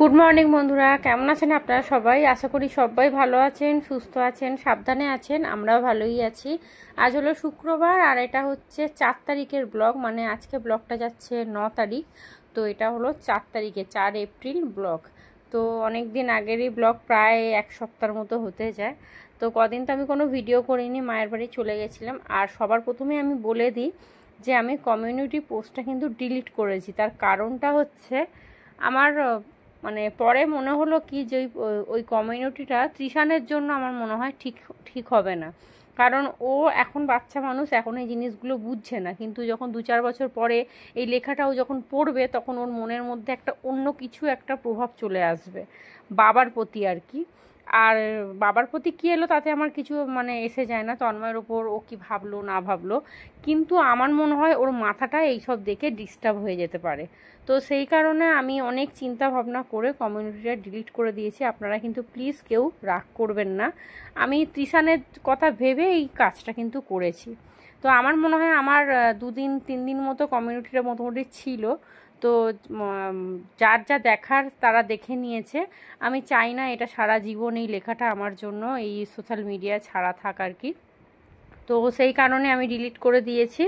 Good morning বন্ধুরা, কেমন আছেন আপনারা সবাই? আশা করি সবাই ভালো আছেন, সুস্থ আছেন, সাবধানে আছেন। আমরাও ভালোই আছি। আজ হলো শুক্রবার আর এটা হচ্ছে 4 তারিখের ব্লগ, মানে আজকে ব্লগটা যাচ্ছে 9 তারিখ। তো এটা হলো 4 তারিখে 4 এপ্রিল ব্লগ। তো অনেক দিন আগেরই ব্লগ, প্রায় এক সপ্তাহের মতো হতে যায়। তো কদিন তো আমি কোনো ভিডিও করিনি, মায়ের বাড়ি চলে গেছিলাম। আর সবার প্রথমে আমি বলে দিই যে আমি কমিউনিটি পোস্টটা কিন্তু ডিলিট করেছি। তার কারণটা হচ্ছে আমার মানে পরে মনে হলো কি যে ওই কমিউনিটিটা তৃষানের জন্য আমার মনে হয় ঠিক ঠিক হবে না। কারণ ও এখন বাচ্চা মানুষ, এখন এই জিনিসগুলো বুঝছে না, কিন্তু যখন 2-4 বছর পরে এই লেখাটাও যখন পড়বে তখন ওর মনের মধ্যে একটা অন্য কিছু একটা প্রভাব চলে আসবে বাবার প্রতি আর কি। আর বাবার প্রতি কী এলো তাতে আমার কিছু মানে এসে যায় না, তন্ময়ের ওপর ও কি ভাবলো না ভাবলো, কিন্তু আমার মনে হয় ওর মাথাটা এইসব দেখে ডিস্টার্ব হয়ে যেতে পারে। তো সেই কারণে আমি অনেক চিন্তা ভাবনা করে কমিউনিটিটা ডিলিট করে দিয়েছি। আপনারা কিন্তু প্লিজ কেউ রাগ করবেন না, আমি তৃষানের কথা ভেবে এই কাজটা কিন্তু করেছি। তো আমার মনে হয় আমার 2-3 দিন মতো কমিউনিটিটা মোটামুটি ছিল। তো যার যা দেখার তারা দেখে নিয়েছে। আমি চাই না এটা সারা জীবন এই লেখাটা আমার জন্য এই সোশ্যাল মিডিয়ায় ছাড়া থাক আর কি। তো সেই কারণে আমি ডিলিট করে দিয়েছি।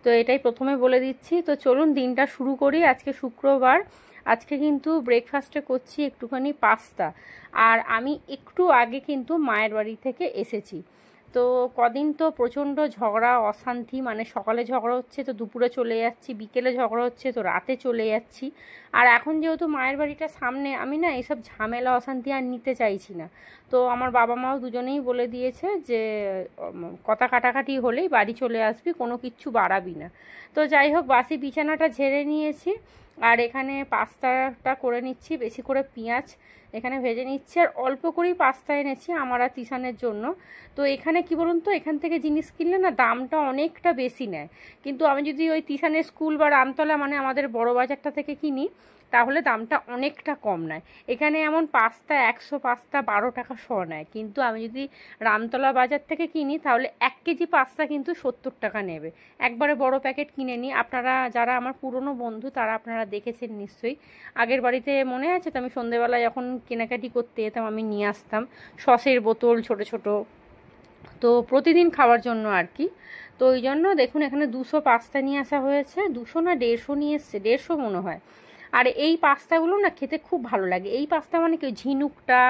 তো এটাই প্রথমে বলে দিচ্ছি। তো চলুন দিনটা শুরু করি। আজকে শুক্রবার, আজকে কিন্তু ব্রেকফাস্টে করছি একটুখানি পাস্তা। আর আমি একটু আগে কিন্তু মায়ের বাড়ি থেকে এসেছি। তো কদিন তো প্রচণ্ড ঝগড়া অশান্তি, মানে সকালে ঝগড়া হচ্ছে তো দুপুরে চলে যাচ্ছি, বিকেলে ঝগড়া হচ্ছে তো রাতে চলে যাচ্ছি। আর এখন যেহেতু মায়ের বাড়িটা সামনে, আমি না এইসব ঝামেলা অশান্তি আর নিতে চাইছি না। তো আমার বাবা মাও দুজনেই বলে দিয়েছে যে কথা কাটাকাটি হলেই বাড়ি চলে আসবি, কোনো কিচ্ছু বাড়াবি না। তো যাই হোক, বাসি বিছানাটা ঝেড়ে নিয়েছি। আর এখানে পাস্তাটা করে নিচ্ছি, বেশি করে পেঁয়াজ এখানে ভেজে নিচ্ছি। আর অল্প করেই পাস্তা এনেছি আমার আর তিশানের জন্য। তো এখানে কি বলুন তো, এখান থেকে জিনিস কিনলে না দামটা অনেকটা বেশি নেয়, কিন্তু আমি যদি ওই তিশানের স্কুল বা রামতলা মানে আমাদের বড় বাজারটা থেকে কিনি তাহলে দামটা অনেকটা কম নেয়। এখানে এমন পাস্তা 100 পাস্তা 12 টাকা শ নেয়, কিন্তু আমি যদি রামতলা বাজার থেকে কিনি তাহলে 1 কেজি পাস্তা কিন্তু 70 টাকা নেবে। একবারে বড় প্যাকেট কিনে নিই। আপনারা যারা আমার পুরনো বন্ধু তারা আপনারা দেখেছেন নিশ্চয়ই। আগের বাড়িতে মনে আছে তো, আমি সন্ধেবেলায় যখন কেনাকাটি করতে যেতাম আমি নিয়ে আসতাম সসের বোতল ছোট ছোট, তো প্রতিদিন খাওয়ার জন্য আর কি। তো ওই জন্য দেখুন এখানে 200 পাস্তা নিয়ে আসা হয়েছে, 200 না 150 নিয়ে এসছে, 150 মনে হয়। আর এই পাস্তাগুলো না খেতে খুব ভালো লাগে। এই পাস্তা মানে কি, ঝিনুকটা,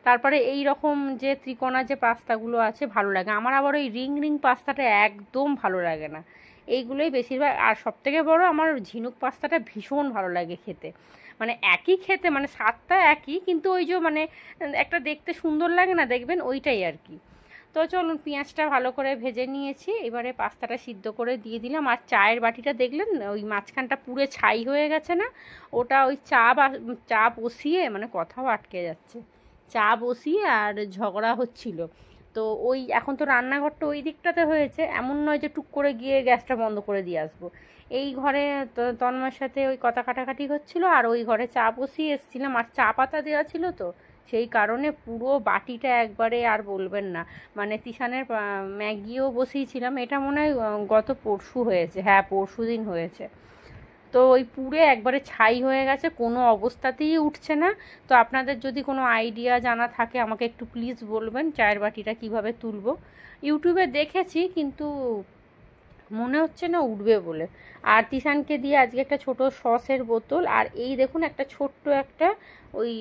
তারপরে এই রকম যে ত্রিকোণা যে পাস্তাগুলো আছে ভালো লাগে আমার। আবার ওই রিং রিং পাস্তাটা একদম ভালো লাগে না, এইগুলোই বেশিরভাগ। আর সবথেকে বড়, আমার ঝিনুক পাস্তাটা ভীষণ ভালো লাগে খেতে। মানে একই খেতে, মানে স্বাদটা একই, কিন্তু ওই যে মানে একটা দেখতে সুন্দর লাগে না, দেখবেন ওইটাই আর কি। তো চলুন, পেঁয়াজটা ভালো করে ভেজে নিয়েছি, এবারে পাস্তাটা সিদ্ধ করে দিয়ে দিলাম। আর চায়ের বাটিটা দেখলেন ওই মাঝখানটা পুরো ছাই হয়ে গেছে না, ওটা ওই চা বসিয়ে, মানে কথাও আটকে যাচ্ছে, চা বসিয়ে আর ঝগড়া হচ্ছিল। তো ওই এখন তো রান্নাঘরটা ওই দিকটাতে হয়েছে, এমন নয় যে টুক করে গিয়ে গ্যাসটা বন্ধ করে দিয়ে আসবো। এই ঘরে তন্ময়ের সাথে ওই কথা কাটাকাটি হচ্ছিল, আর ওই ঘরে চা বসিয়ে এসেছিলাম, আর চা পাতা দেওয়া ছিল তো সেই কারণে পুরো বাটিটা একবারে আর বলবেন না। মানে তিশানের ম্যাগিও বসিয়েছিলাম, এটা মনে হয় গত পরশু হয়েছে, হ্যাঁ পরশু দিন হয়েছে। তো ওই পুরে একবারে ছাই হয়ে গেছে, কোনো অবস্থাতেই উঠছে না। তো আপনাদের যদি কোনো আইডিয়া জানা থাকে আমাকে একটু প্লিজ বলবেন চায়ের বাটিটা কিভাবে তুলবো। ইউটিউবে দেখেছি কিন্তু মনে হচ্ছে না উঠবে বলে। আর তিশানকে দিয়ে আজকে একটা ছোট সসের বোতল, আর এই দেখুন একটা ছোট্ট একটা ওই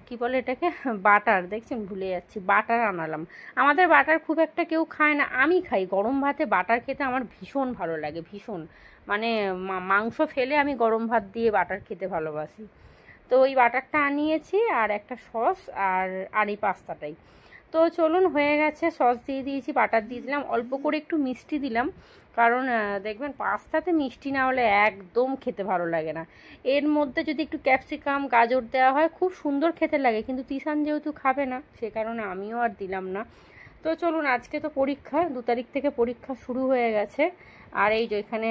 কি বলে এটাকে, বাটার, দেখছেন ভুলে যাচ্ছি, বাটার আনালাম। আমাদের বাটার খুব একটা কেউ খায় না, আমি খাই। গরম ভাতে বাটার খেতে আমার ভীষণ ভালো লাগে, ভীষণ। মানে মাংস ফেলে আমি গরম ভাত দিয়ে বাটার খেতে ভালোবাসি। তো ওই বাটারটা আনিয়েছি, আর একটা সস, আর এই পাস্তাটাই। তো চলুন, হয়ে গেছে। সস দিয়ে দিয়েছি, বাটার দিয়ে দিলাম, অল্প করে একটু মিষ্টি দিলাম, কারণ দেখবেন পাস্তাতে মিষ্টি না হলে একদম খেতে ভালো লাগে না। এর মধ্যে যদি একটু ক্যাপসিকাম গাজর দেওয়া হয় খুব সুন্দর খেতে লাগে, কিন্তু তিশান যেহেতু খাবে না সে কারণে আমিও আর দিলাম না। তো চলুন, আজকে তো পরীক্ষা, 2 তারিখ থেকে পরীক্ষা শুরু হয়ে গেছে। আর এই যে এখানে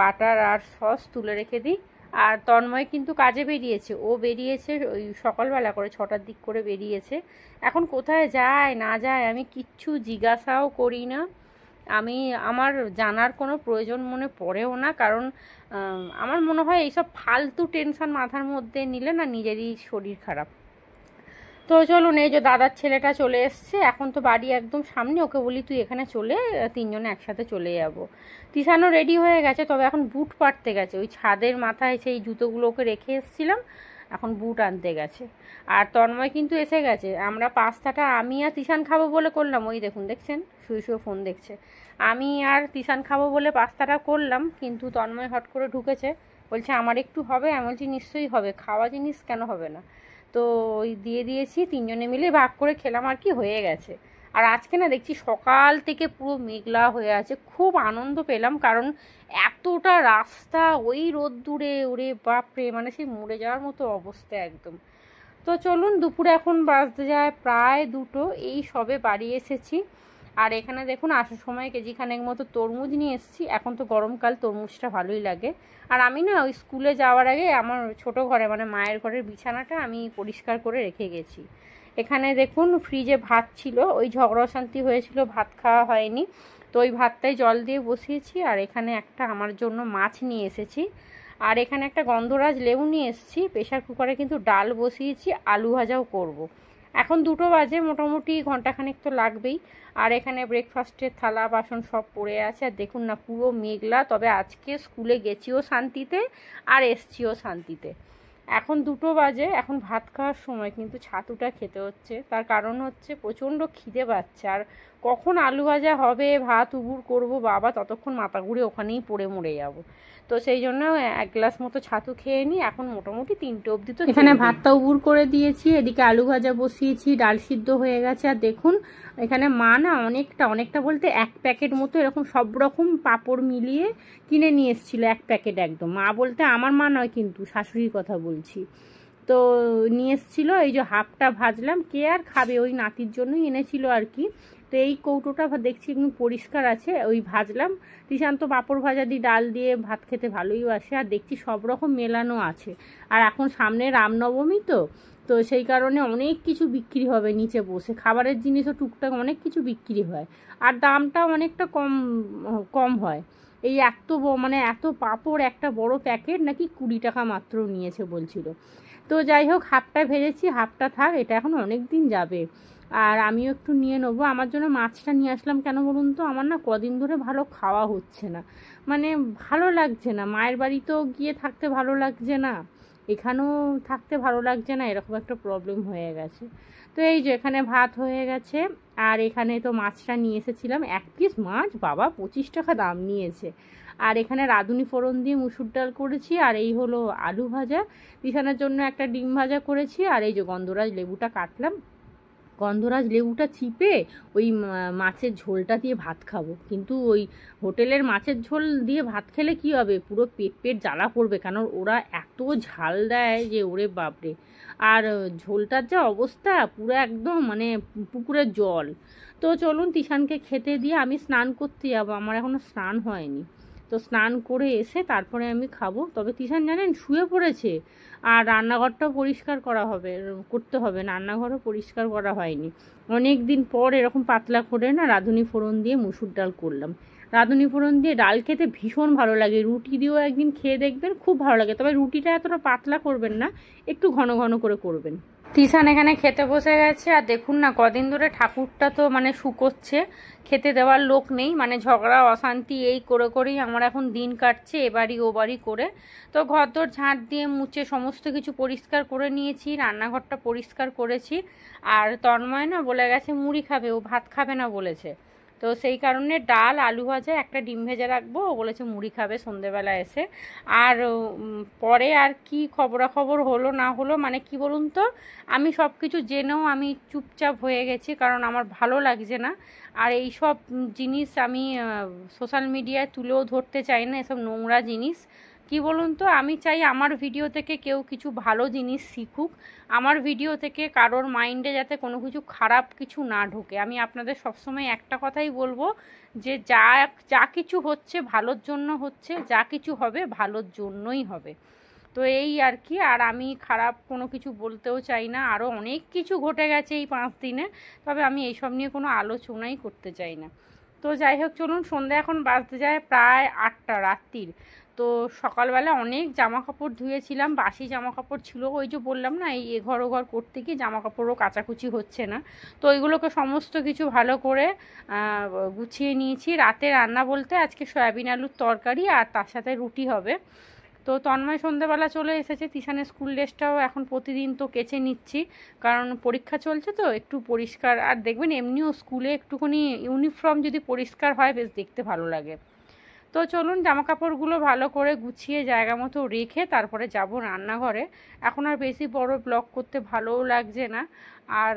বাটার আর সস তুলে রেখে দিই। আর তন্ময় কিন্তু কাজে বেরিয়েছে, ও বেরিয়েছে ওই সকালবেলা করে 6টার দিক করে বেরিয়েছে। এখন কোথায় যায় না যায় আমি কিচ্ছু জিজ্ঞাসাও করি না। আমি আমার জানার কোনো প্রয়োজন মনে পড়েও না, কারণ আমার মনে হয় এইসব ফালতু টেনশন মাথার মধ্যে নিলে না নিজেরই শরীর খারাপ। তো চলুন, এই যে দাদার ছেলেটা চলে এসছে, এখন তো বাড়ি একদম সামনে, ওকে বলি তুই এখানে চলে, তিনজনে একসাথে চলে যাব। তিশানও রেডি হয়ে গেছে, তবে এখন বুট পাড়তে গেছে, ওই ছাদের মাথায় সেই জুতোগুলো ওকে রেখে এসেছিলাম, এখন বুট আনতে গেছে। আর তন্ময় কিন্তু এসে গেছে। আমরা পাস্তাটা আমি আর তিশান খাবো বলে করলাম, ওই দেখুন দেখছেন শুয়ে শুয়ে ফোন দেখছে। আমি আর তিশান খাবো বলে পাস্তাটা করলাম, কিন্তু তন্ময় হট করে ঢুকেছে, বলছে আমার একটু হবে। আমি বলছি নিশ্চয়ই হবে, খাওয়া জিনিস কেন হবে না। তো ওই দিয়ে দিয়েছি, তিনজনে মিলে ভাগ করে খেলাম, আর কি হয়ে গেছে। আর আজকে না দেখছি সকাল থেকে পুরো মেঘলা হয়ে আছে, খুব আনন্দ পেলাম, কারণ এতটা রাস্তা ওই রোদ্দুরে, ওরে বাপরে, মানে সেই মরে যাওয়ার মতো অবস্থা একদম। তো চলুন, দুপুরে এখন বাজতে যায় প্রায় 2টো, এই সবে বাড়ি এসেছি। আর এখানে দেখুন আসার সময় কেজিখানেক মতো তরমুজ নিয়ে এসেছি, এখন তো গরমকাল, তরমুজটা ভালোই লাগে। আর আমি না ওই স্কুলে যাওয়ার আগে আমার ছোট ঘরে মানে মায়ের ঘরের বিছানাটা আমি পরিষ্কার করে রেখে গেছি। এখানে দেখুন ফ্রিজে ভাত ছিল, ওই ঝগড়া শান্তি হয়েছিল, ভাত খাওয়া হয়নি, তো ওই ভাতটাই জল দিয়ে বসিয়েছি। আর এখানে একটা আমার জন্য মাছ নিয়ে এসেছি, আর এখানে একটা গন্ধরাজ লেবু নিয়ে এসেছি। প্রেশার কুকারে কিন্তু ডাল বসিয়েছি, আলু ভাজাও করব। এখন 2টো বাজে, মোটামুটি ঘন্টাখানেক তো লাগবেই। আর এখানে ব্রেকফাস্টের থালা বাসন সব পড়ে আছে। আর দেখুন না পুরো মেঘলা, তবে আজকে স্কুলে গেছিও শান্তিতে আর এসছিও শান্তিতে। এখন 2টো বাজে, এখন ভাত খাওয়ার সময়, কিন্তু ছাতুটা খেতে হচ্ছে, তার কারণ হচ্ছে প্রচণ্ড খিদে পাচ্ছে। আর কখন আলু ভাজা হবে, ভাত উবুর করব বাবা, ততক্ষণ মাথা ঘুরে ওখানেই পড়ে মরে যাব। তো সেই জন্য 1 গ্লাস মতো ছাতু খেয়ে নিই, এখন মোটামুটি 3টে অবধি তো এখানে ভাতটা উবুর করে দিয়েছি, এদিকে আলু ভাজা বসিয়েছি, ডাল সিদ্ধ হয়ে গেছে। আর দেখুন এখানে মা না অনেকটা বলতে 1 প্যাকেট মতো এরকম সব রকম পাঁপড় মিলিয়ে কিনে নিয়ে এসেছিলো, 1 প্যাকেট একদম। মা বলতে আমার মা নয় কিন্তু, শাশুড়ির কথা বলছি। তো নিয়ে এসেছিলো, এই যে হাফটা ভাজলাম, কে আর খাবে, ওই নাতির জন্যই এনেছিল আর কি। তো এই কৌটোটা দেখছি একদম পরিষ্কার আছে, ওই ভাজলাম। তিশান তো পাঁপড় ভাজা দিয়ে ডাল দিয়ে ভাত খেতে ভালোই বাসে। আর দেখছি সব রকম মেলানো আছে। আর এখন সামনে রামনবমী, তো তো সেই কারণে অনেক কিছু বিক্রি হবে নিচে বসে, খাবারের জিনিসও টুকটাক অনেক কিছু বিক্রি হয়। আর দামটা অনেকটা কম কম হয়। এই মানে এত পাঁপড়, একটা বড় প্যাকেট নাকি 20 টাকা মাত্র নিয়েছে বলছিল। তো যাই হোক, হাফটা ভেজেছি, হাফটা থাক, এটা এখন অনেক দিন যাবে। আর আমিও একটু নিয়ে নেবো। আমার জন্য মাছটা নিয়ে আসলাম কেন বলুন তো, আমার না কদিন ধরে ভালো খাওয়া হচ্ছে না, মানে ভালো লাগছে না। মায়ের বাড়িতেও গিয়ে থাকতে ভালো লাগছে না, এখানেও থাকতে ভালো লাগছে না, এরকম একটা প্রবলেম হয়ে গেছে। তো এই যে এখানে ভাত হয়ে গেছে। আর এখানে তো মাছটা নিয়ে এসেছিলাম, 1 পিস মাছ বাবা 25 টাকা দাম নিয়েছে। আর এখানে রাঁধুনি ফোড়ন দিয়ে মুসুর ডাল করেছি। আর এই হলো আলু ভাজা, তিশানের জন্য একটা ডিম ভাজা করেছি। আর এই যে গন্ধরাজ লেবুটা কাটলাম, গন্ধরাজ লেবুটা চিপে ওই মাছের ঝোলটা দিয়ে ভাত খাবো। কিন্তু ওই হোটেলের মাছের ঝোল দিয়ে ভাত খেলে কি হবে, পুরো পেট জ্বালা করবে, কারণ ওরা এত ঝাল দেয় যে ওরে বাপরে। আর ঝোলটার যা অবস্থা, পুরো একদম মানে পুকুরের জল। তো চলুন তিশানকে খেতে দিয়ে আমি স্নান করতে যাবো, আমার এখনও স্নান হয়নি। তো স্নান করে এসে তারপরে আমি খাবো। তবে তিশান জানেন শুয়ে পড়েছে। আর রান্নাঘরটাও পরিষ্কার করতে হবে, রান্নাঘরও পরিষ্কার করা হয়নি। অনেক দিন পর এরকম পাতলা করে না রাঁধুনি ফোড়ন দিয়ে মুসুর ডাল করলাম। রাঁধুনি ফোড়ন দিয়ে ডাল খেতে ভীষণ ভালো লাগে, রুটি দিয়েও একদিন খেয়ে দেখবেন, খুব ভালো লাগে। তবে রুটিটা এতটা পাতলা করবেন না, একটু ঘন ঘন করে করবেন। তিশান এখানে খেতে বসে গেছে। আর দেখুন না কদিন ধরে ঠাকুরটা তো মানে শুকোচ্ছে, খেতে দেওয়ার লোক নেই, মানে ঝগড়া অশান্তি এই করে করেই আমার এখন দিন কাটছে, এবারই ও বাড়ি করে। তো ঘরদোর ঝাঁট দিয়ে মুছে সমস্ত কিছু পরিষ্কার করে নিয়েছি, রান্নাঘরটা পরিষ্কার করেছি। আর তন্ময় না বলে গেছে মুড়ি খাবে, ও ভাত খাবে না বলেছে। তো সেই কারণে ডাল, আলু ভাজা, একটা ডিম ভেজে রাখবো, ও বলেছে মুড়ি খাবে সন্ধেবেলা এসে। আর পরে আর কি খবরাখবর হলো না হলো, মানে কি বলুন তো, আমি সব কিছু জেনেও আমি চুপচাপ হয়ে গেছি, কারণ আমার ভালো লাগছে না। আর এই সব জিনিস আমি সোশ্যাল মিডিয়ায় তুলেও ধরতে চাই না, এসব নোংরা জিনিস। কি বলুন তো, আমি চাই আমার ভিডিও থেকে কেউ কিছু ভালো জিনিস শিখুক, আমার ভিডিও থেকে কারোর মাইন্ডে যাতে কোনো কিছু খারাপ কিছু না ঢোকে। আমি আপনাদের সবসময় একটা কথাই বলবো, যে যা যা কিছু হচ্ছে ভালোর জন্য হচ্ছে, যা কিছু হবে ভালোর জন্যই হবে। তো এই আর কি। আর আমি খারাপ কোনো কিছু বলতেও চাই না, আরও অনেক কিছু ঘটে গেছে এই 5 দিনে, তবে আমি এইসব নিয়ে কোনো আলোচনাই করতে চাই না। তো যাই হোক চলুন, সন্ধ্যা এখন বাজতে যায় প্রায় 8টা রাত্রির। তো সকালবেলা অনেক জামা কাপড় ধুয়েছিলাম, বাসি জামা কাপড় ছিল, ওই যে বললাম না এই এঘর ওঘর করতে গিয়ে জামা কাপড়ও কাচাকুচি হচ্ছে না। তো ওইগুলোকে সমস্ত কিছু ভালো করে গুছিয়ে নিয়েছি। রাতে রান্না বলতে আজকে সয়াবিন আলুর তরকারি আর তার সাথে রুটি হবে। তো তন্ময় সন্ধ্যেবেলা চলে এসেছে, তিশানের স্কুল ড্রেসটাও এখন প্রতিদিন তো কেচে নিচ্ছি, কারণ পরীক্ষা চলছে তো একটু পরিষ্কার। আর দেখবেন এমনিও স্কুলে একটুখানি ইউনিফর্ম যদি পরিষ্কার হয় বেশ দেখতে ভালো লাগে। তো চলুন জামা কাপড়গুলো ভালো করে গুছিয়ে জায়গা মতো রেখে তারপরে যাব রান্নাঘরে। এখন আর বেশি বড় ব্লগ করতে ভালোও লাগছে না। আর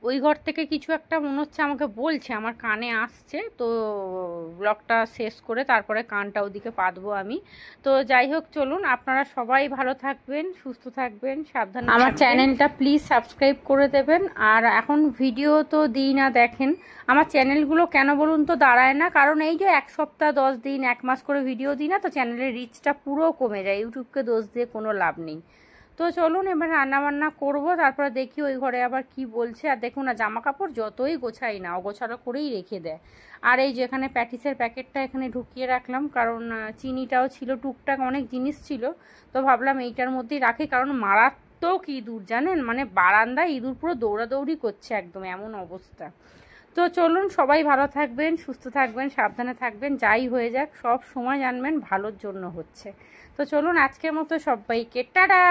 ওই ঘর থেকে কিছু একটা মনে হচ্ছে আমাকে বলছে, আমার কানে আসছে। তো ব্লগটা শেষ করে তারপরে কানটা ওদিকে পাতবো আমি। তো যাই হোক চলুন, আপনারা সবাই ভালো থাকবেন, সুস্থ থাকবেন, সাবধানে আমার চ্যানেলটা প্লিজ সাবস্ক্রাইব করে দেবেন। আর এখন ভিডিও তো দিই না, দেখেন আমার চ্যানেলগুলো কেন বলুন তো দাঁড়ায় না, কারণ এই যে 1 সপ্তাহ 10 দিন 1 মাস করে ভিডিও দিই না, তো চ্যানেলের রিচটা পুরো কমে যায়। ইউটিউবকে দোষ দিয়ে কোনো লাভ নেই। তো চলুন এবার রান্নাবান্না করবো, তারপরে দেখি ওই ঘরে আবার কি বলছে। আর দেখুন না, জামা কাপড় যতই গোছাই না অগোছালো করেই রেখে দেয়। আর এই যে এখানে প্যাটিসের প্যাকেটটা এখানে ঢুকিয়ে রাখলাম, কারণ চিনিটাও ছিল, টুকটাক অনেক জিনিস ছিল। তো ভাবলাম এইটার মধ্যেই রাখি, কারণ মারাত্মক ইঁদুর জানেন, মানে বারান্দায় ইঁদুর পুরো দৌড়াদৌড়ি করছে, একদম এমন অবস্থা। তো চলুন সবাই ভালো থাকবেন, সুস্থ থাকবেন, সাবধানে থাকবেন, যাই হয়ে যাক সব সময় জানবেন ভালোর জন্য হচ্ছে। তো চলুন আজকের মতো সবাইকে টাটা।